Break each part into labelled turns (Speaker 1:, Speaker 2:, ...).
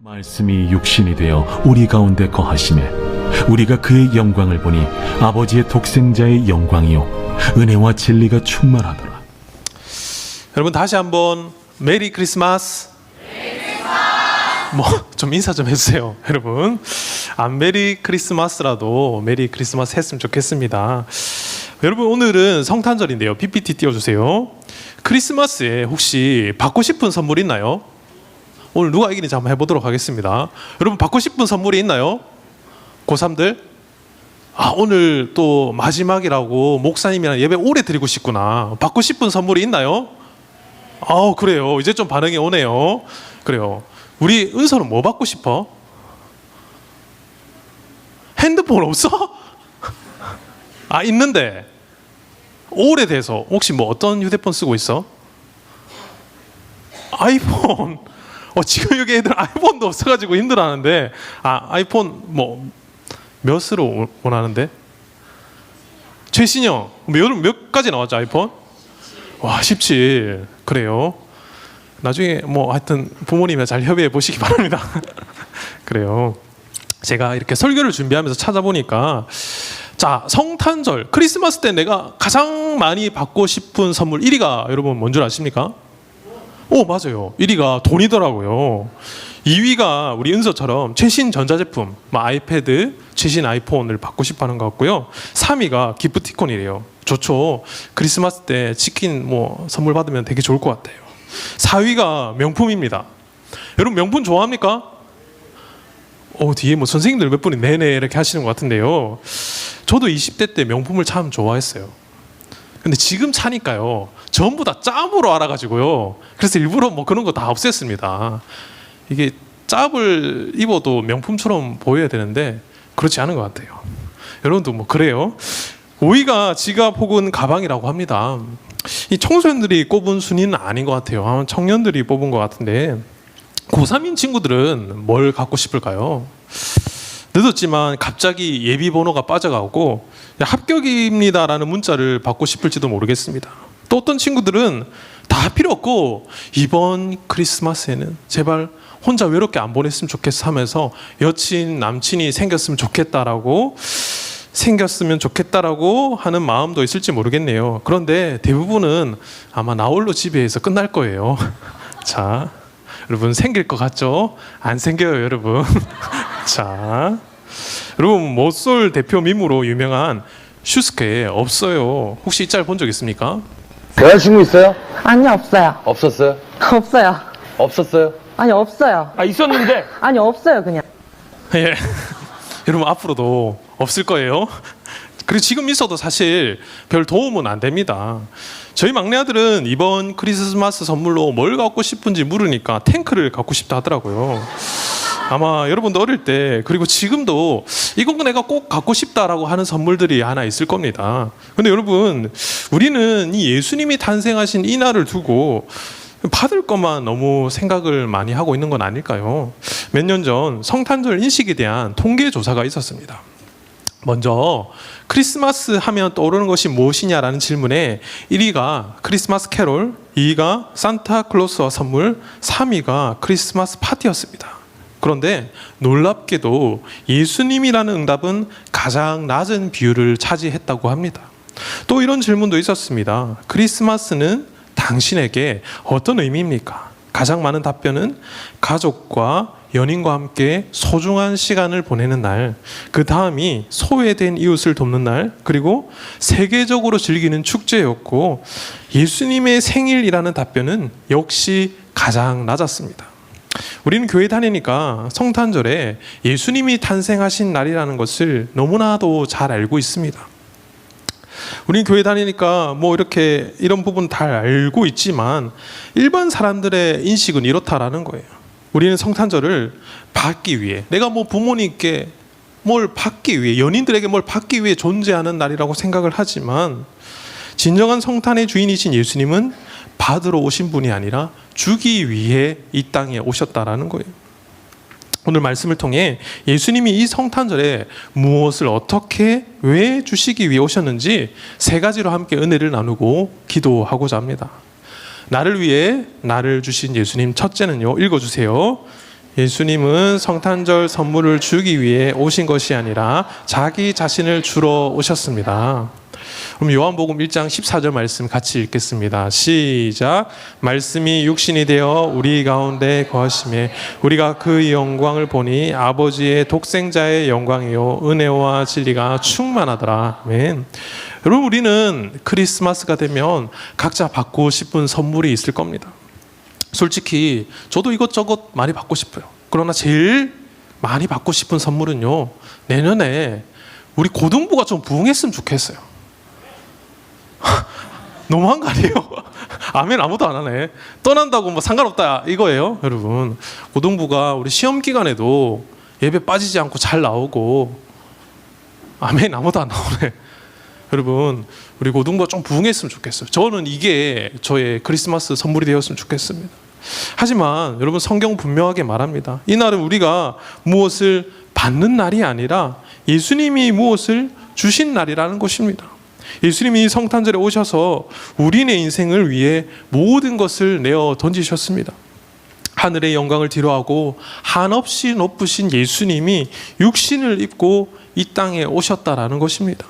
Speaker 1: 말씀이 육신이 되어 우리 가운데 거하시매 우리가 그의 영광을 보니 아버지의 독생자의 영광이요 은혜와 진리가 충만하더라.
Speaker 2: 여러분 다시 한번 메리 크리스마스. 뭐 좀 인사 좀 해주세요, 여러분. 안 메리 크리스마스라도 메리 크리스마스 했으면 좋겠습니다. 여러분 오늘은 성탄절인데요. PPT 띄워주세요. 크리스마스에 혹시 받고 싶은 선물 있나요? 오늘 누가 이기는지 한번 해보도록 하겠습니다. 여러분 받고 싶은 선물이 있나요? 고3들? 오늘 또 마지막이라고 목사님이랑 예배 오래 드리고 싶구나. 받고 싶은 선물이 있나요? 그래요. 이제 좀 반응이 오네요. 그래요. 우리 은서는 뭐 받고 싶어? 핸드폰 없어? 있는데 오래돼서 혹시 뭐 어떤 휴대폰 쓰고 있어? 아이폰. 지금 여기 애들 아이폰도 없어가지고 힘들어하는데 아이폰 뭐 몇으로 원하는데? 최신형 몇 가지 나왔죠 아이폰? 와 17. 그래요. 나중에 뭐 하여튼 부모님이랑 잘 협의해 보시기 바랍니다. 그래요. 제가 이렇게 설교를 준비하면서 찾아보니까 자 성탄절 크리스마스 때 내가 가장 많이 받고 싶은 선물 1위가 여러분 뭔 줄 아십니까? 맞아요. 1위가 돈이더라고요. 2위가 우리 은서처럼 최신 전자제품, 아이패드, 최신 아이폰을 받고 싶어하는 것 같고요. 3위가 기프티콘이래요. 좋죠. 크리스마스 때 치킨 선물 받으면 되게 좋을 것 같아요. 4위가 명품입니다. 여러분 명품 좋아합니까? 뒤에 선생님들 몇 분이 네네 이렇게 하시는 것 같은데요. 저도 20대 때 명품을 참 좋아했어요. 근데 지금 차니까요 전부 다 짭으로 알아가지고요. 그래서 일부러 그런 거 다 없앴습니다. 이게 짭을 입어도 명품처럼 보여야 되는데 그렇지 않은 것 같아요. 여러분도 그래요. 5위가 지갑 혹은 가방이라고 합니다. 이 청소년들이 꼽은 순위는 아닌 것 같아요. 아마 청년들이 뽑은 것 같은데 고3인 친구들은 뭘 갖고 싶을까요? 늦었지만 갑자기 예비 번호가 빠져가고 합격입니다라는 문자를 받고 싶을지도 모르겠습니다. 또 어떤 친구들은 다 필요 없고 이번 크리스마스에는 제발 혼자 외롭게 안 보냈으면 좋겠어 하면서 여친, 남친이 생겼으면 좋겠다라고 하는 마음도 있을지 모르겠네요. 그런데 대부분은 아마 나 홀로 집에서 끝날 거예요. 자, 여러분 생길 것 같죠? 안 생겨요, 여러분. 자, 여러분 모쏠 대표 밈으로 유명한 슈스케 없어요. 혹시 이 짤 본 적 있습니까?
Speaker 3: 여자친구 있어요?
Speaker 4: 아니요, 없어요.
Speaker 3: 없었어요?
Speaker 4: 없어요.
Speaker 3: 없었어요?
Speaker 4: 아니, 없어요.
Speaker 3: 있었는데?
Speaker 4: 아니, 없어요, 그냥.
Speaker 2: 예. 여러분 앞으로도 없을 거예요. 그리고 지금 있어도 사실 별 도움은 안 됩니다. 저희 막내 아들은 이번 크리스마스 선물로 뭘 갖고 싶은지 물으니까 탱크를 갖고 싶다 하더라고요. 아마 여러분도 어릴 때 그리고 지금도 이건 내가 꼭 갖고 싶다라고 하는 선물들이 하나 있을 겁니다. 근데 여러분 우리는 이 예수님이 탄생하신 이 날을 두고 받을 것만 너무 생각을 많이 하고 있는 건 아닐까요? 몇 년 전 성탄절 인식에 대한 통계 조사가 있었습니다. 먼저 크리스마스 하면 떠오르는 것이 무엇이냐라는 질문에 1위가 크리스마스 캐롤, 2위가 산타클로스와 선물, 3위가 크리스마스 파티였습니다. 그런데 놀랍게도 예수님이라는 응답은 가장 낮은 비율을 차지했다고 합니다. 또 이런 질문도 있었습니다. 크리스마스는 당신에게 어떤 의미입니까? 가장 많은 답변은 가족과 연인과 함께 소중한 시간을 보내는 날, 그 다음이 소외된 이웃을 돕는 날, 그리고 세계적으로 즐기는 축제였고 예수님의 생일이라는 답변은 역시 가장 낮았습니다. 우리는 교회 다니니까 성탄절에 예수님이 탄생하신 날이라는 것을 너무나도 잘 알고 있습니다. 우리는 교회 다니니까 이렇게 이런 부분 다 알고 있지만 일반 사람들의 인식은 이렇다라는 거예요. 우리는 성탄절을 받기 위해, 내가 부모님께 뭘 받기 위해, 연인들에게 뭘 받기 위해 존재하는 날이라고 생각을 하지만 진정한 성탄의 주인이신 예수님은 받으러 오신 분이 아니라 주기 위해 이 땅에 오셨다라는 거예요. 오늘 말씀을 통해 예수님이 이 성탄절에 무엇을 어떻게 왜 주시기 위해 오셨는지 3가지로 함께 은혜를 나누고 기도하고자 합니다. 나를 위해 나를 주신 예수님, 첫째는요, 읽어주세요. 예수님은 성탄절 선물을 주기 위해 오신 것이 아니라 자기 자신을 주러 오셨습니다. 그럼 요한복음 1장 14절 말씀 같이 읽겠습니다. 시작. 말씀이 육신이 되어 우리 가운데 거하심에 우리가 그의 영광을 보니 아버지의 독생자의 영광이요 은혜와 진리가 충만하더라. 아멘. 여러분, 우리는 크리스마스가 되면 각자 받고 싶은 선물이 있을 겁니다. 솔직히 저도 이것저것 많이 받고 싶어요. 그러나 제일 많이 받고 싶은 선물은요, 내년에 우리 고등부가 좀 부흥했으면 좋겠어요. 너무한 거 아니에요? 아멘. 아무도 안 하네. 떠난다고 뭐 상관없다 이거예요. 여러분, 고등부가 우리 시험 기간에도 예배 빠지지 않고 잘 나오고, 아멘. 아무도 안 나오네. 여러분, 우리 고등부가 좀 부흥했으면 좋겠어요. 저는 이게 저의 크리스마스 선물이 되었으면 좋겠습니다. 하지만 여러분, 성경 분명하게 말합니다. 이날은 우리가 무엇을 받는 날이 아니라 예수님이 무엇을 주신 날이라는 것입니다. 예수님이 성탄절에 오셔서 우리의 인생을 위해 모든 것을 내어 던지셨습니다. 하늘의 영광을 뒤로하고 한없이 높으신 예수님이 육신을 입고 이 땅에 오셨다라는 것입니다.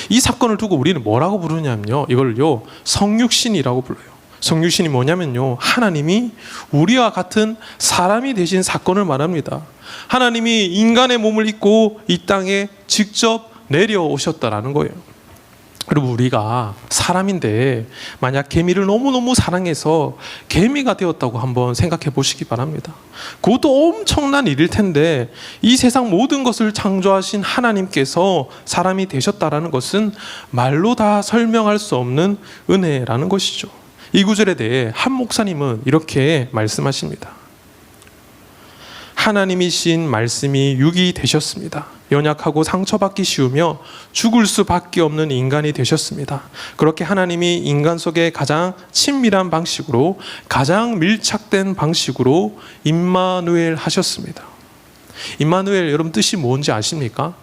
Speaker 2: 이 사건을 두고 우리는 뭐라고 부르냐면요, 이걸요 성육신이라고 불러요. 성육신이 뭐냐면요, 하나님이 우리와 같은 사람이 되신 사건을 말합니다. 하나님이 인간의 몸을 입고 이 땅에 직접 내려오셨다라는 거예요. 그리고 우리가 사람인데 만약 개미를 너무너무 사랑해서 개미가 되었다고 한번 생각해 보시기 바랍니다. 그것도 엄청난 일일 텐데, 이 세상 모든 것을 창조하신 하나님께서 사람이 되셨다라는 것은 말로 다 설명할 수 없는 은혜라는 것이죠. 이 구절에 대해 한 목사님은 이렇게 말씀하십니다. 하나님이신 말씀이 육이 되셨습니다. 연약하고 상처받기 쉬우며 죽을 수밖에 없는 인간이 되셨습니다. 그렇게 하나님이 인간 속에 가장 친밀한 방식으로, 가장 밀착된 방식으로 임마누엘 하셨습니다. 임마누엘, 여러분 뜻이 뭔지 아십니까?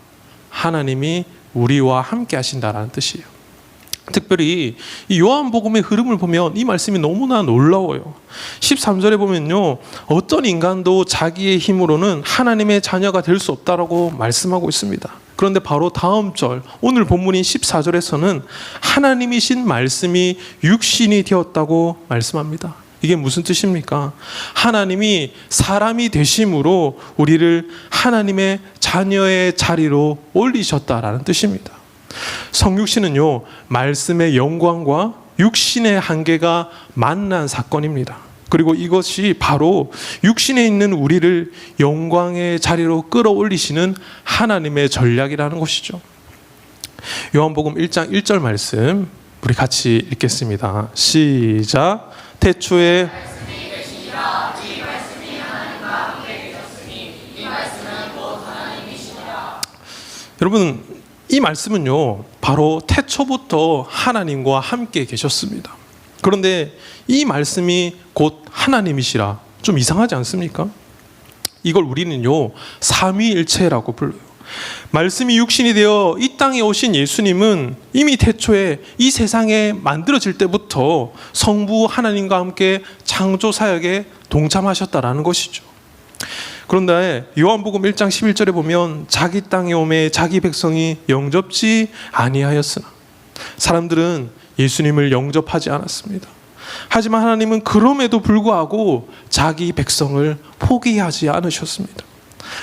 Speaker 2: 하나님이 우리와 함께 하신다라는 뜻이에요. 특별히 이 요한복음의 흐름을 보면 이 말씀이 너무나 놀라워요. 13절에 보면요, 어떤 인간도 자기의 힘으로는 하나님의 자녀가 될 수 없다라고 말씀하고 있습니다. 그런데 바로 다음 절, 오늘 본문인 14절에서는 하나님이신 말씀이 육신이 되었다고 말씀합니다. 이게 무슨 뜻입니까? 하나님이 사람이 되심으로 우리를 하나님의 자녀의 자리로 올리셨다라는 뜻입니다. 성육신은요, 말씀의 영광과 육신의 한계가 만난 사건입니다. 그리고 이것이 바로 육신에 있는 우리를 영광의 자리로 끌어올리시는 하나님의 전략이라는 것이죠. 요한복음 1장 1절 말씀 우리 같이 읽겠습니다. 시작. 태초에 여러분, 이 말씀은요, 바로 태초부터 하나님과 함께 계셨습니다. 그런데 이 말씀이 곧 하나님이시라, 좀 이상하지 않습니까? 이걸 우리는요, 삼위일체라고 불러요. 말씀이 육신이 되어 이 땅에 오신 예수님은 이미 태초에 이 세상에 만들어질 때부터 성부 하나님과 함께 창조 사역에 동참하셨다라는 것이죠. 그런데 요한복음 1장 11절에 보면 자기 땅에 오매 자기 백성이 영접지 아니하였으나, 사람들은 예수님을 영접하지 않았습니다. 하지만 하나님은 그럼에도 불구하고 자기 백성을 포기하지 않으셨습니다.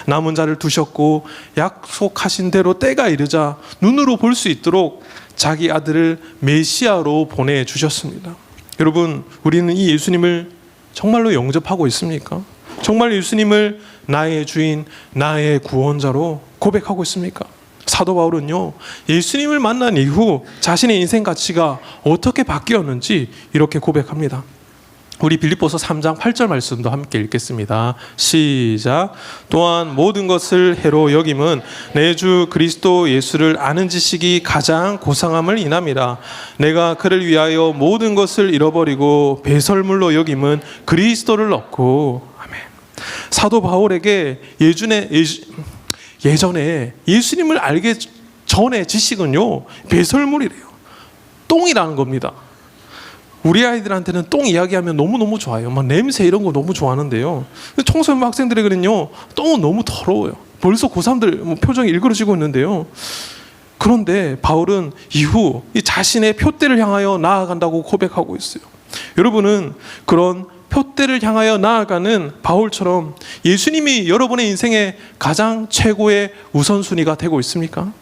Speaker 2: 남은 자를 두셨고 약속하신 대로 때가 이르자 눈으로 볼 수 있도록 자기 아들을 메시아로 보내주셨습니다. 여러분, 우리는 이 예수님을 정말로 영접하고 있습니까? 정말 예수님을 나의 주인, 나의 구원자로 고백하고 있습니까? 사도 바울은요, 예수님을 만난 이후 자신의 인생 가치가 어떻게 바뀌었는지 이렇게 고백합니다. 우리 빌립보서 3장 8절 말씀도 함께 읽겠습니다. 시작. 또한 모든 것을 해로 여김은 내 주 그리스도 예수를 아는 지식이 가장 고상함을 인함이라. 내가 그를 위하여 모든 것을 잃어버리고 배설물로 여김은 그리스도를 얻고. 아멘. 사도 바울에게 예전에 예수님을 알기 전에 지식은요, 배설물이래요. 똥이라는 겁니다. 우리 아이들한테는 똥 이야기하면 너무너무 좋아요. 막 냄새 이런 거 너무 좋아하는데요. 근데 청소년 학생들에게는요, 똥은 너무 더러워요. 벌써 고3들 표정이 일그러지고 있는데요. 그런데 바울은 이후 이 자신의 표대를 향하여 나아간다고 고백하고 있어요. 여러분은 그런 표대를 향하여 나아가는 바울처럼 예수님이 여러분의 인생의 가장 최고의 우선순위가 되고 있습니까?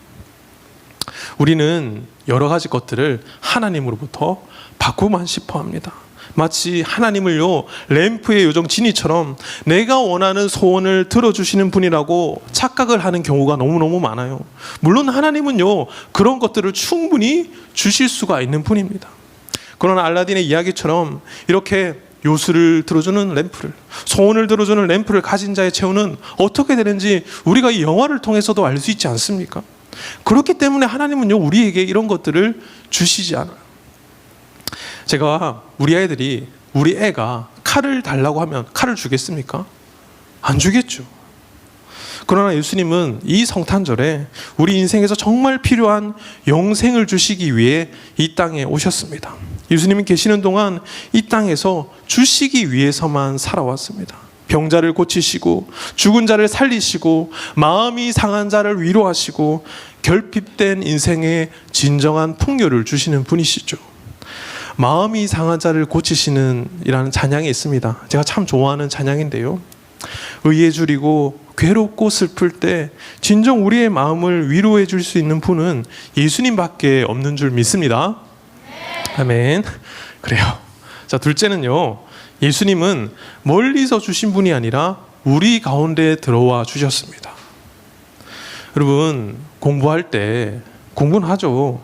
Speaker 2: 우리는 여러 가지 것들을 하나님으로부터 받고만 싶어 합니다. 마치 하나님을요, 램프의 요정 지니처럼 내가 원하는 소원을 들어주시는 분이라고 착각을 하는 경우가 너무너무 많아요. 물론 하나님은요, 그런 것들을 충분히 주실 수가 있는 분입니다. 그러나 알라딘의 이야기처럼 이렇게 요술을 들어주는 램프를, 소원을 들어주는 램프를 가진 자의 최후는 어떻게 되는지 우리가 이 영화를 통해서도 알 수 있지 않습니까? 그렇기 때문에 하나님은요, 우리에게 이런 것들을 주시지 않아요. 제가 우리 애가 칼을 달라고 하면 칼을 주겠습니까? 안 주겠죠. 그러나 예수님은 이 성탄절에 우리 인생에서 정말 필요한 영생을 주시기 위해 이 땅에 오셨습니다. 예수님이 계시는 동안 이 땅에서 주시기 위해서만 살아왔습니다. 병자를 고치시고 죽은 자를 살리시고 마음이 상한 자를 위로하시고 결핍된 인생에 진정한 풍요를 주시는 분이시죠. 마음이 상한 자를 고치시는 이라는 찬양이 있습니다. 제가 참 좋아하는 찬양인데요. 의에 줄이고 괴롭고 슬플 때 진정 우리의 마음을 위로해 줄 수 있는 분은 예수님밖에 없는 줄 믿습니다. 아멘. 그래요. 자, 둘째는요, 예수님은 멀리서 주신 분이 아니라 우리 가운데 들어와 주셨습니다. 여러분, 공부할 때 공부는 하죠.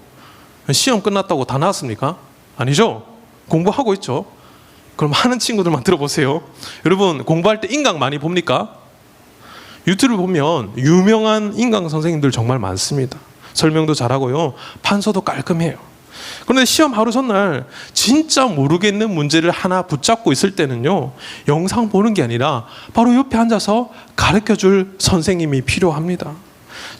Speaker 2: 시험 끝났다고 다 나왔습니까? 아니죠? 공부하고 있죠? 그럼 하는 친구들만 들어보세요. 여러분, 공부할 때 인강 많이 봅니까? 유튜브 보면 유명한 인강 선생님들 정말 많습니다. 설명도 잘하고요, 판서도 깔끔해요. 그런데 시험 하루 전날 진짜 모르겠는 문제를 하나 붙잡고 있을 때는요, 영상 보는 게 아니라 바로 옆에 앉아서 가르쳐줄 선생님이 필요합니다.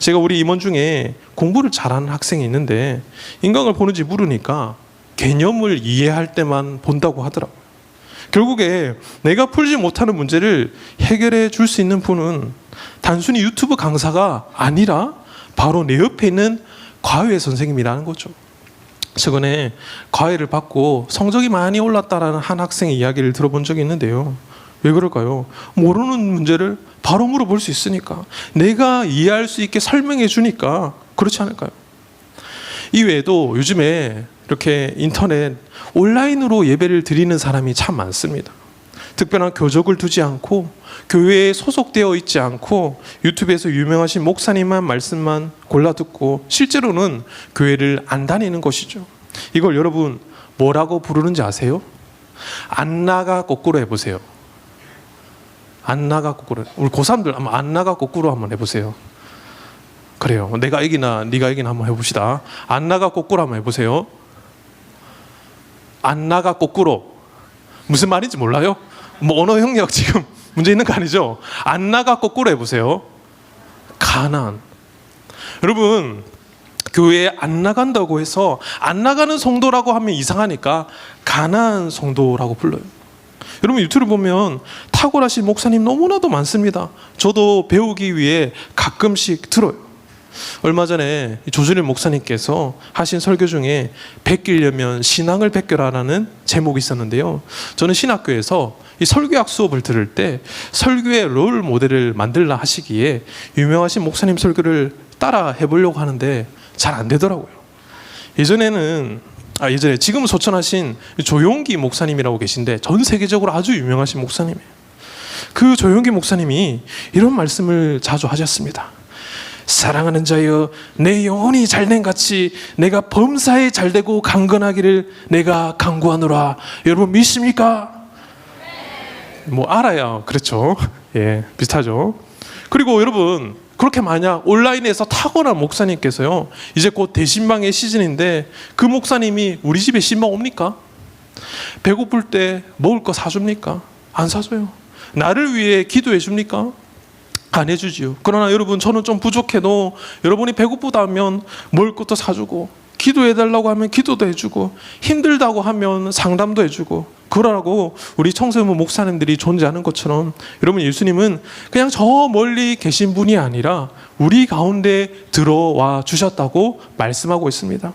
Speaker 2: 제가 우리 임원 중에 공부를 잘하는 학생이 있는데 인강을 보는지 물으니까 개념을 이해할 때만 본다고 하더라고요. 결국에 내가 풀지 못하는 문제를 해결해 줄 수 있는 분은 단순히 유튜브 강사가 아니라 바로 내 옆에 있는 과외 선생님이라는 거죠. 최근에 과외를 받고 성적이 많이 올랐다라는 한 학생의 이야기를 들어본 적이 있는데요. 왜 그럴까요? 모르는 문제를 바로 물어볼 수 있으니까, 내가 이해할 수 있게 설명해 주니까 그렇지 않을까요? 이외에도 요즘에 이렇게 인터넷 온라인으로 예배를 드리는 사람이 참 많습니다. 특별한 교적을 두지 않고 교회에 소속되어 있지 않고 유튜브에서 유명하신 목사님만 말씀만 골라 듣고 실제로는 교회를 안 다니는 것이죠. 이걸 여러분 뭐라고 부르는지 아세요? 안 나가 거꾸로 해보세요. 안 나가 거꾸로. 우리 고3들 한번 안 나가 거꾸로 한번 해보세요. 그래요. 내가 이기나 네가 이기나 한번 해봅시다. 안 나가 거꾸로 한번 해보세요. 안 나가 거꾸로. 무슨 말인지 몰라요? 뭐 언어 영역 지금 문제 있는 거 아니죠? 안 나가 거꾸로 해보세요. 가난. 여러분, 교회에 안 나간다고 해서 안 나가는 성도라고 하면 이상하니까 가난 성도라고 불러요. 여러분, 유튜브 보면 탁월하신 목사님 너무나도 많습니다. 저도 배우기 위해 가끔씩 들어요. 얼마 전에 조준일 목사님께서 하신 설교 중에 베끼려면 신앙을 베껴라라는 제목이 있었는데요. 저는 신학교에서 이 설교학 수업을 들을 때 설교의 롤 모델을 만들라 하시기에 유명하신 목사님 설교를 따라 해보려고 하는데 잘 안 되더라고요. 예전에 지금 소천하신 조용기 목사님이라고 계신데 전 세계적으로 아주 유명하신 목사님이에요. 그 조용기 목사님이 이런 말씀을 자주 하셨습니다. 사랑하는 자여, 내 영혼이 잘된 같이 내가 범사에 잘되고 강건하기를 내가 간구하노라. 여러분 믿습니까? 뭐 알아야 그렇죠. 예, 비슷하죠. 그리고 여러분, 그렇게 만약 온라인에서 탁월한 목사님께서요, 이제 곧 대신방의 시즌인데 그 목사님이 우리 집에 신방 옵니까? 배고플 때 먹을 거 사줍니까? 안 사줘요. 나를 위해 기도해 줍니까? 안 해주지요. 그러나 여러분, 저는 좀 부족해도 여러분이 배고프다 하면 먹을 것도 사주고 기도해달라고 하면 기도도 해주고, 힘들다고 하면 상담도 해주고, 그러라고 우리 청소년 목사님들이 존재하는 것처럼 여러분, 예수님은 그냥 저 멀리 계신 분이 아니라 우리 가운데 들어와 주셨다고 말씀하고 있습니다.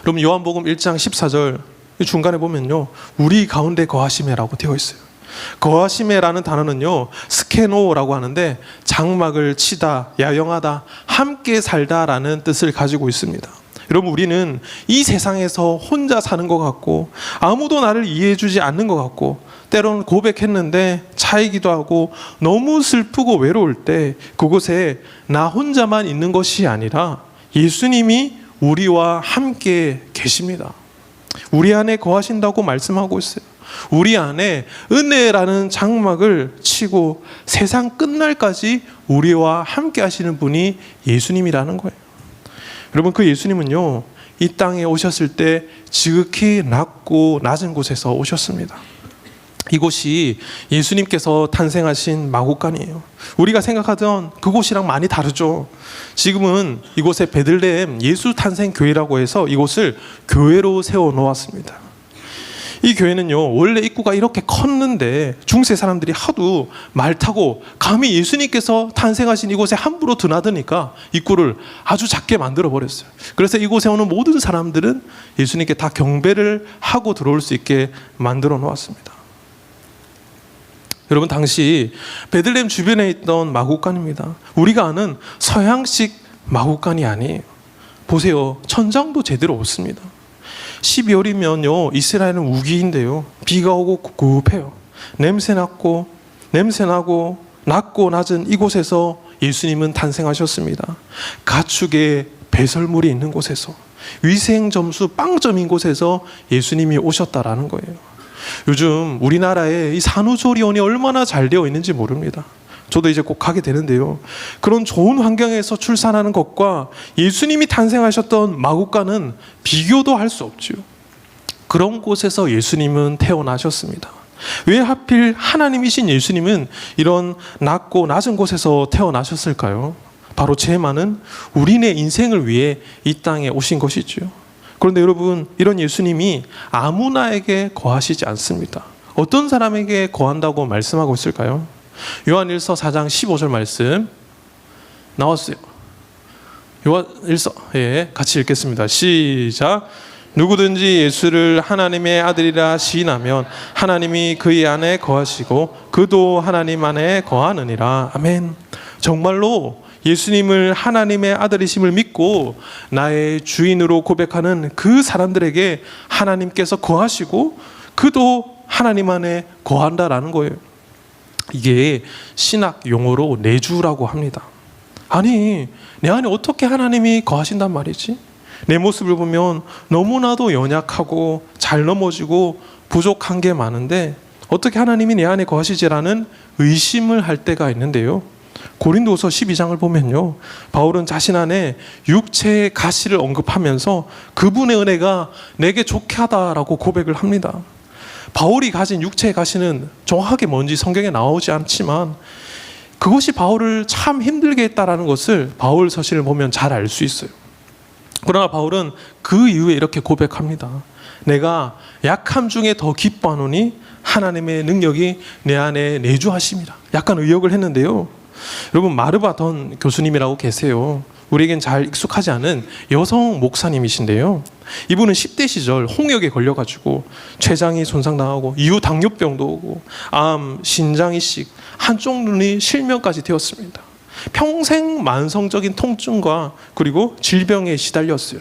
Speaker 2: 여러분, 요한복음 1장 14절 중간에 보면요, 우리 가운데 거하시매라고 되어 있어요. 거하시매라는 단어는요, 스케노라고 하는데 장막을 치다, 야영하다, 함께 살다라는 뜻을 가지고 있습니다. 여러분, 우리는 이 세상에서 혼자 사는 것 같고 아무도 나를 이해해 주지 않는 것 같고, 때로는 고백했는데 차이기도 하고 너무 슬프고 외로울 때 그곳에 나 혼자만 있는 것이 아니라 예수님이 우리와 함께 계십니다. 우리 안에 거하신다고 말씀하고 있어요. 우리 안에 은혜라는 장막을 치고 세상 끝날까지 우리와 함께 하시는 분이 예수님이라는 거예요. 여러분, 그 예수님은요, 이 땅에 오셨을 때 지극히 낮고 낮은 곳에서 오셨습니다. 이곳이 예수님께서 탄생하신 마구간이에요. 우리가 생각하던 그곳이랑 많이 다르죠. 지금은 이곳에 베들레헴 예수 탄생 교회라고 해서 이곳을 교회로 세워 놓았습니다. 이 교회는요, 원래 입구가 이렇게 컸는데 중세 사람들이 하도 말 타고 감히 예수님께서 탄생하신 이곳에 함부로 드나드니까 입구를 아주 작게 만들어 버렸어요. 그래서 이곳에 오는 모든 사람들은 예수님께 다 경배를 하고 들어올 수 있게 만들어 놓았습니다. 여러분, 당시 베들레헴 주변에 있던 마구간입니다. 우리가 아는 서양식 마구간이 아니에요. 보세요, 천장도 제대로 없습니다. 12월이면요, 이스라엘은 우기인데요, 비가 오고 꿉꿉해요. 냄새나고 낮고 낮은 이곳에서 예수님은 탄생하셨습니다. 가축의 배설물이 있는 곳에서, 위생 점수 빵점인 곳에서 예수님이 오셨다라는 거예요. 요즘 우리나라에 이 산후조리원이 얼마나 잘 되어 있는지 모릅니다. 저도 이제 꼭 가게 되는데요, 그런 좋은 환경에서 출산하는 것과 예수님이 탄생하셨던 마구간은 비교도 할 수 없죠. 그런 곳에서 예수님은 태어나셨습니다. 왜 하필 하나님이신 예수님은 이런 낮고 낮은 곳에서 태어나셨을까요? 바로 죄 많은 우리네 인생을 위해 이 땅에 오신 것이죠. 그런데 여러분, 이런 예수님이 아무나에게 거하시지 않습니다. 어떤 사람에게 거한다고 말씀하고 있을까요? 요한일서 4장 15절 말씀 나왔어요. 요한일서, 같이 읽겠습니다. 시작. 누구든지 예수를 하나님의 아들이라 시인하면 하나님이 그의 안에 거하시고 그도 하나님 안에 거하느니라. 아멘. 정말로 예수님을 하나님의 아들이심을 믿고 나의 주인으로 고백하는 그 사람들에게 하나님께서 거하시고 그도 하나님 안에 거한다라는 거예요. 이게 신학 용어로 내주라고 합니다. 아니, 내 안에 어떻게 하나님이 거하신단 말이지? 내 모습을 보면 너무나도 연약하고 잘 넘어지고 부족한 게 많은데 어떻게 하나님이 내 안에 거하시지라는 의심을 할 때가 있는데요, 고린도서 12장을 보면요, 바울은 자신 안에 육체의 가시를 언급하면서 그분의 은혜가 내게 좋게 하다라고 고백을 합니다. 바울이 가진 육체의 가시는 정확하게 뭔지 성경에 나오지 않지만 그것이 바울을 참 힘들게 했다라는 것을 바울 서신을 보면 잘 알 수 있어요. 그러나 바울은 그 이후에 이렇게 고백합니다. 내가 약함 중에 더 기뻐하노니 하나님의 능력이 내 안에 내주하심이라. 약간 의역을 했는데요, 여러분, 마르바 던 교수님이라고 계세요. 우리에겐 잘 익숙하지 않은 여성 목사님이신데요, 이분은 10대 시절 홍역에 걸려가지고 췌장이 손상당하고 이후 당뇨병도 오고 암, 신장 이식, 한쪽 눈이 실명까지 되었습니다. 평생 만성적인 통증과 그리고 질병에 시달렸어요.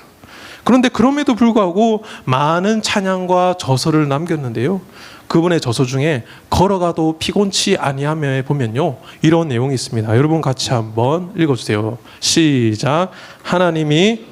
Speaker 2: 그런데 그럼에도 불구하고 많은 찬양과 저서를 남겼는데요, 그분의 저서 중에 걸어가도 피곤치 아니하며에 보면요, 이런 내용이 있습니다. 여러분 같이 한번 읽어주세요. 시작. 하나님이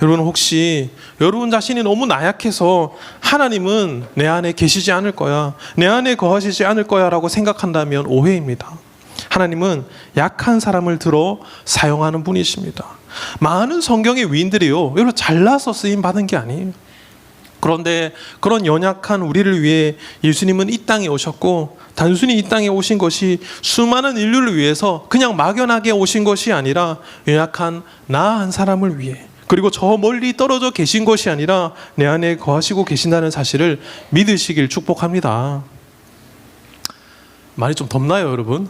Speaker 2: 여러분, 혹시 여러분 자신이 너무 나약해서 하나님은 내 안에 계시지 않을 거야, 내 안에 거하시지 않을 거야 라고 생각한다면 오해입니다. 하나님은 약한 사람을 들어 사용하는 분이십니다. 많은 성경의 위인들이요, 여러분 잘나서 쓰임 받은 게 아니에요. 그런데 그런 연약한 우리를 위해 예수님은 이 땅에 오셨고, 단순히 이 땅에 오신 것이 수많은 인류를 위해서 그냥 막연하게 오신 것이 아니라 연약한 나 한 사람을 위해, 그리고 저 멀리 떨어져 계신 것이 아니라 내 안에 거하시고 계신다는 사실을 믿으시길 축복합니다. 말이 좀 덥나요, 여러분?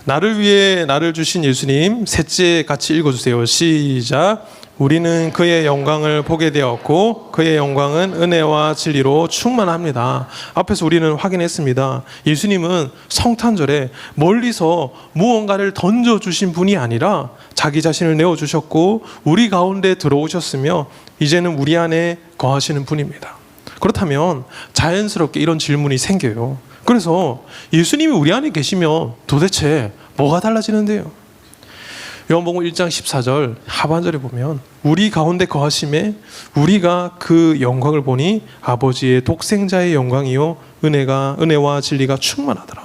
Speaker 2: 나를 위해 나를 주신 예수님, 셋째 같이 읽어주세요. 시작. 우리는 그의 영광을 보게 되었고 그의 영광은 은혜와 진리로 충만합니다. 앞에서 우리는 확인했습니다. 예수님은 성탄절에 멀리서 무언가를 던져주신 분이 아니라 자기 자신을 내어주셨고 우리 가운데 들어오셨으며 이제는 우리 안에 거하시는 분입니다. 그렇다면 자연스럽게 이런 질문이 생겨요. 그래서 예수님이 우리 안에 계시면 도대체 뭐가 달라지는데요? 요한복음 1장 14절 하반절에 보면 우리 가운데 거하심에 우리가 그 영광을 보니 아버지의 독생자의 영광이요 은혜와 진리가 충만하더라.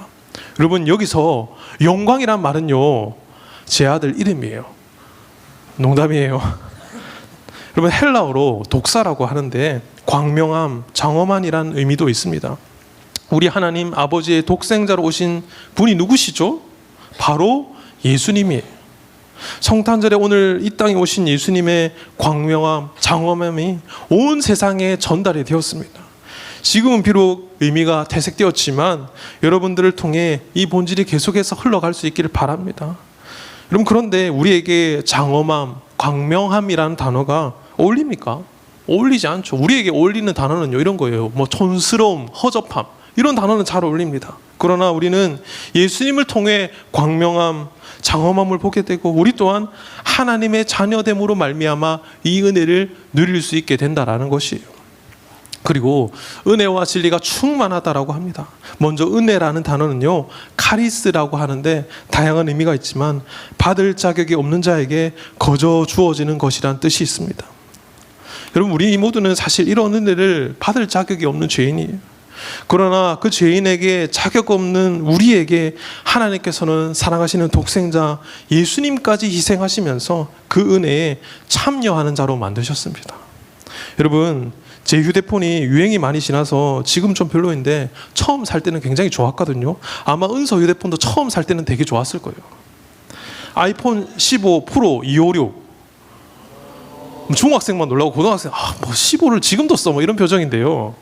Speaker 2: 여러분, 여기서 영광이란 말은요 제 아들 이름이에요. 농담이에요. 여러분, 헬라어로 독사라고 하는데 광명함, 장엄한이라는 의미도 있습니다. 우리 하나님 아버지의 독생자로 오신 분이 누구시죠? 바로 예수님이에요. 성탄절에 오늘 이 땅에 오신 예수님의 광명함, 장엄함이 온 세상에 전달이 되었습니다. 지금은 비록 의미가 퇴색되었지만 여러분들을 통해 이 본질이 계속해서 흘러갈 수 있기를 바랍니다. 여러분, 그런데 우리에게 장엄함, 광명함이라는 단어가 어울립니까? 어울리지 않죠. 우리에게 어울리는 단어는요 이런 거예요. 뭐 촌스러움, 허접함, 이런 단어는 잘 어울립니다. 그러나 우리는 예수님을 통해 광명함, 장엄함을 보게 되고 우리 또한 하나님의 자녀됨으로 말미암아 이 은혜를 누릴 수 있게 된다라는 것이에요. 그리고 은혜와 진리가 충만하다라고 합니다. 먼저 은혜라는 단어는요 카리스라고 하는데 다양한 의미가 있지만 받을 자격이 없는 자에게 거저 주어지는 것이란 뜻이 있습니다. 여러분, 우리 모두는 사실 이런 은혜를 받을 자격이 없는 죄인이에요. 그러나 그 죄인에게 자격 없는 우리에게 하나님께서는 사랑하시는 독생자 예수님까지 희생하시면서 그 은혜에 참여하는 자로 만드셨습니다. 여러분, 제 휴대폰이 유행이 많이 지나서 지금 좀 별로인데 처음 살 때는 굉장히 좋았거든요. 아마 은서 휴대폰도 처음 살 때는 되게 좋았을 거예요. 아이폰 15 프로 256. 중학생만 놀라고 고등학생 뭐 15를 지금도 써 뭐 이런 표정인데요.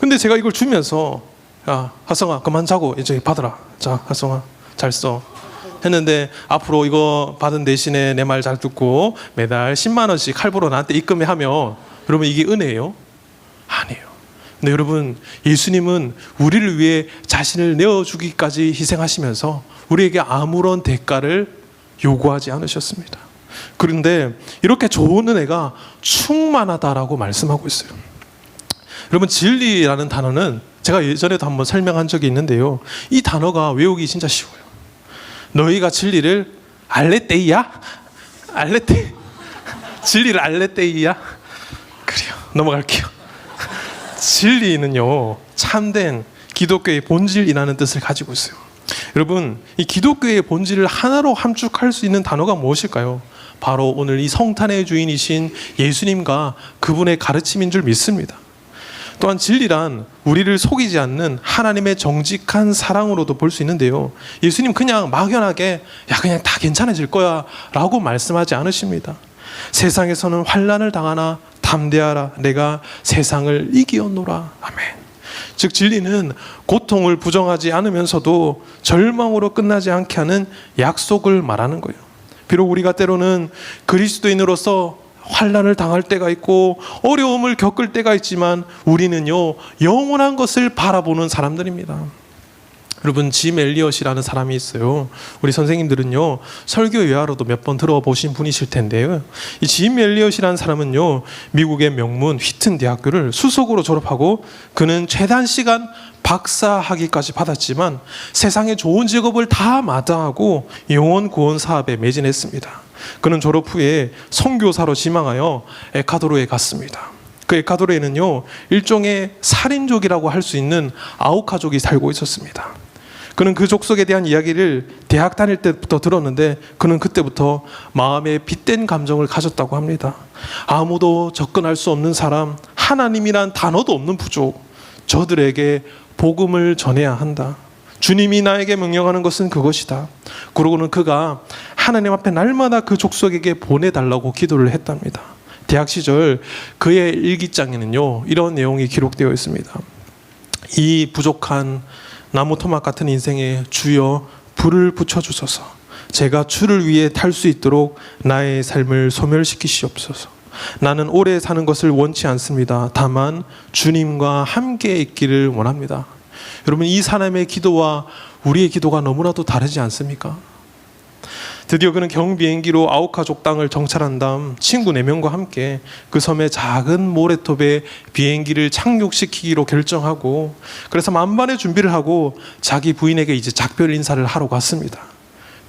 Speaker 2: 근데 제가 이걸 주면서 야 하성아 그만 자고 이제 받으라. 자 하성아 잘 써. 했는데 앞으로 이거 받은 대신에 내 말 잘 듣고 매달 10만 원씩 할부로 나한테 입금해 하면 여러분 이게 은혜예요? 아니에요. 근데 여러분, 예수님은 우리를 위해 자신을 내어주기까지 희생하시면서 우리에게 아무런 대가를 요구하지 않으셨습니다. 그런데 이렇게 좋은 은혜가 충만하다라고 말씀하고 있어요. 여러분, 진리라는 단어는 제가 예전에도 한번 설명한 적이 있는데요. 이 단어가 외우기 진짜 쉬워요. 너희가 진리를 알레떼이야? 알레떼 진리를 알레떼이야? 그래요. 넘어갈게요. 진리는요 참된 기독교의 본질이라는 뜻을 가지고 있어요. 여러분, 이 기독교의 본질을 하나로 함축할 수 있는 단어가 무엇일까요? 바로 오늘 이 성탄의 주인이신 예수님과 그분의 가르침인 줄 믿습니다. 또한 진리란 우리를 속이지 않는 하나님의 정직한 사랑으로도 볼 수 있는데요. 예수님 그냥 막연하게 야 그냥 다 괜찮아질 거야 라고 말씀하지 않으십니다. 세상에서는 환난을 당하나 담대하라 내가 세상을 이기었노라. 아멘. 즉 진리는 고통을 부정하지 않으면서도 절망으로 끝나지 않게 하는 약속을 말하는 거예요. 비록 우리가 때로는 그리스도인으로서 환난을 당할 때가 있고 어려움을 겪을 때가 있지만 우리는요 영원한 것을 바라보는 사람들입니다. 여러분, 짐 엘리엇이라는 사람이 있어요. 우리 선생님들은요 설교 외화로도 몇 번 들어보신 분이실 텐데요. 이 짐 엘리엇이라는 사람은요 미국의 명문 휘튼 대학교를 수석으로 졸업하고 그는 최단 시간 박사학위까지 받았지만 세상의 좋은 직업을 다 마다하고 영혼 구원 사업에 매진했습니다. 그는 졸업 후에 선교사로 지망하여 에콰도르에 갔습니다. 그 에콰도르에는요 일종의 살인족이라고 할 수 있는 아우카족이 살고 있었습니다. 그는 그 족속에 대한 이야기를 대학 다닐 때부터 들었는데 그는 그때부터 마음에 빗댄 감정을 가졌다고 합니다. 아무도 접근할 수 없는 사람, 하나님이란 단어도 없는 부족, 저들에게 복음을 전해야 한다. 주님이 나에게 명령하는 것은 그것이다. 그러고는 그가 하나님 앞에 날마다 그 족속에게 보내달라고 기도를 했답니다. 대학 시절 그의 일기장에는요, 이런 내용이 기록되어 있습니다. 이 부족한 나무 토막 같은 인생에 주여 불을 붙여주소서. 제가 주를 위해 탈 수 있도록 나의 삶을 소멸시키시옵소서. 나는 오래 사는 것을 원치 않습니다. 다만 주님과 함께 있기를 원합니다. 여러분, 이 사람의 기도와 우리의 기도가 너무나도 다르지 않습니까? 드디어 그는 경비행기로 아우카족 땅을 정찰한 다음 친구 4명과 함께 그 섬의 작은 모래톱에 비행기를 착륙시키기로 결정하고, 그래서 만반의 준비를 하고 자기 부인에게 이제 작별 인사를 하러 갔습니다.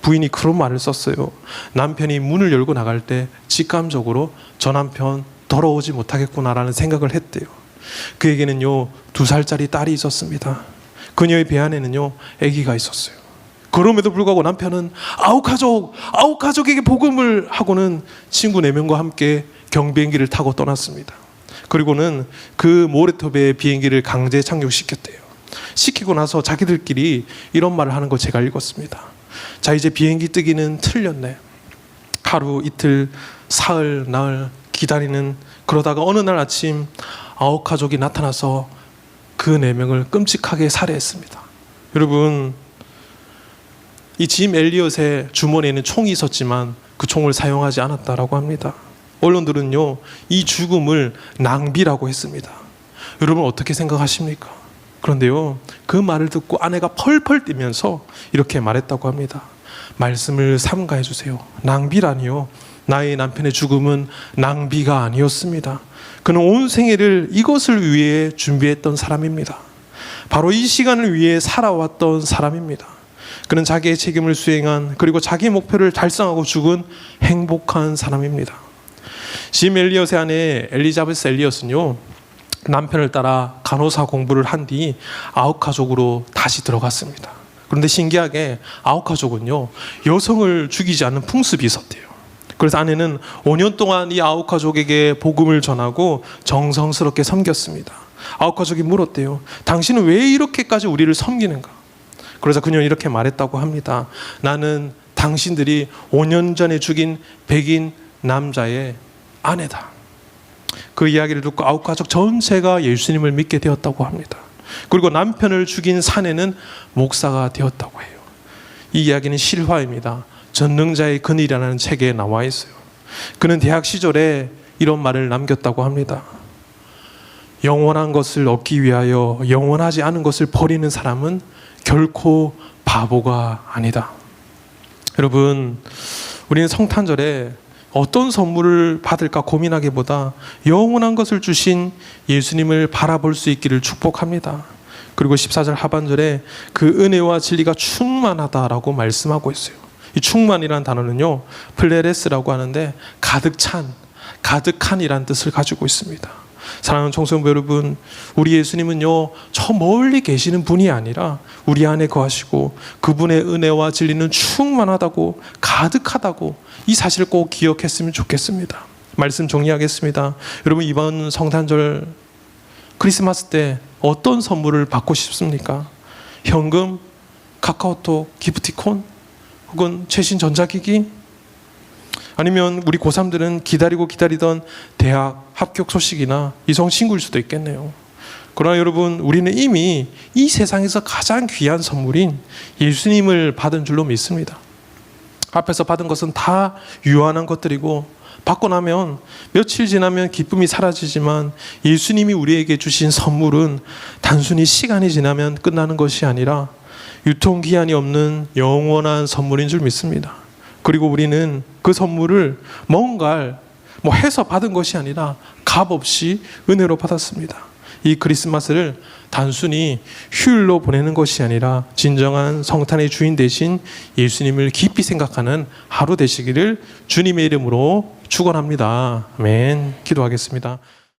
Speaker 2: 부인이 그런 말을 썼어요. 남편이 문을 열고 나갈 때 직감적으로 저 남편 돌아오지 못하겠구나라는 생각을 했대요. 그에게는요 2살짜리 딸이 있었습니다. 그녀의 배 안에는요 아기가 있었어요. 그럼에도 불구하고 남편은 아우카족에게 복음을 하고는 친구 4명과 함께 경비행기를 타고 떠났습니다. 그리고는 그 모래톱에 비행기를 강제 착륙시켰대요. 시키고 나서 자기들끼리 이런 말을 하는 거 제가 읽었습니다. 자, 이제 비행기 뜨기는 틀렸네. 하루 이틀 사흘 나흘 기다리는, 그러다가 어느 날 아침 아우카족이 나타나서 그 4명을 끔찍하게 살해했습니다. 여러분, 이 짐 엘리엇의 주머니에는 총이 있었지만 그 총을 사용하지 않았다라고 합니다. 언론들은요 이 죽음을 낭비라고 했습니다. 여러분 어떻게 생각하십니까? 그런데요 그 말을 듣고 아내가 펄펄 뛰면서 이렇게 말했다고 합니다. 말씀을 삼가해 주세요. 낭비라니요, 나의 남편의 죽음은 낭비가 아니었습니다. 그는 온 생애를 이것을 위해 준비했던 사람입니다. 바로 이 시간을 위해 살아왔던 사람입니다. 그는 자기의 책임을 수행한, 그리고 자기의 목표를 달성하고 죽은 행복한 사람입니다. 짐 엘리엇의 아내 엘리자베스 엘리엇은요 남편을 따라 간호사 공부를 한 뒤 아우카족으로 다시 들어갔습니다. 그런데 신기하게 아우카족은요 여성을 죽이지 않는 풍습이 있었대요. 그래서 아내는 5년 동안 이 아우카족에게 복음을 전하고 정성스럽게 섬겼습니다. 아우카족이 물었대요. 당신은 왜 이렇게까지 우리를 섬기는가? 그래서 그녀는 이렇게 말했다고 합니다. 나는 당신들이 5년 전에 죽인 백인 남자의 아내다. 그 이야기를 듣고 아우카족 전체가 예수님을 믿게 되었다고 합니다. 그리고 남편을 죽인 사내는 목사가 되었다고 해요. 이 이야기는 실화입니다. 전능자의 근이라는 책에 나와 있어요. 그는 대학 시절에 이런 말을 남겼다고 합니다. 영원한 것을 얻기 위하여 영원하지 않은 것을 버리는 사람은 결코 바보가 아니다. 여러분, 우리는 성탄절에 어떤 선물을 받을까 고민하기보다 영원한 것을 주신 예수님을 바라볼 수 있기를 축복합니다. 그리고 14절 하반절에 그 은혜와 진리가 충만하다라고 말씀하고 있어요. 이 충만이라는 단어는요 플레레스라고 하는데 가득 찬, 가득한이라는 뜻을 가지고 있습니다. 사랑하는 청소년부 여러분, 우리 예수님은요 저 멀리 계시는 분이 아니라 우리 안에 거하시고 그분의 은혜와 진리는 충만하다고, 가득하다고, 이 사실을 꼭 기억했으면 좋겠습니다. 말씀 정리하겠습니다. 여러분, 이번 성탄절 크리스마스 때 어떤 선물을 받고 싶습니까? 현금, 카카오톡, 기프티콘, 혹은 최신 전자기기? 아니면 우리 고3들은 기다리던 대학 합격 소식이나 이성 친구일 수도 있겠네요. 그러나 여러분, 우리는 이미 이 세상에서 가장 귀한 선물인 예수님을 받은 줄로 믿습니다. 앞에서 받은 것은 다 유한한 것들이고, 받고 나면 며칠 지나면 기쁨이 사라지지만 예수님이 우리에게 주신 선물은 단순히 시간이 지나면 끝나는 것이 아니라 유통기한이 없는 영원한 선물인 줄 믿습니다. 그리고 우리는 그 선물을 뭔가 해서 받은 것이 아니라 값없이 은혜로 받았습니다. 이 크리스마스를 단순히 휴일로 보내는 것이 아니라 진정한 성탄의 주인 되신 예수님을 깊이 생각하는 하루 되시기를 주님의 이름으로 축원합니다. 아멘. 기도하겠습니다.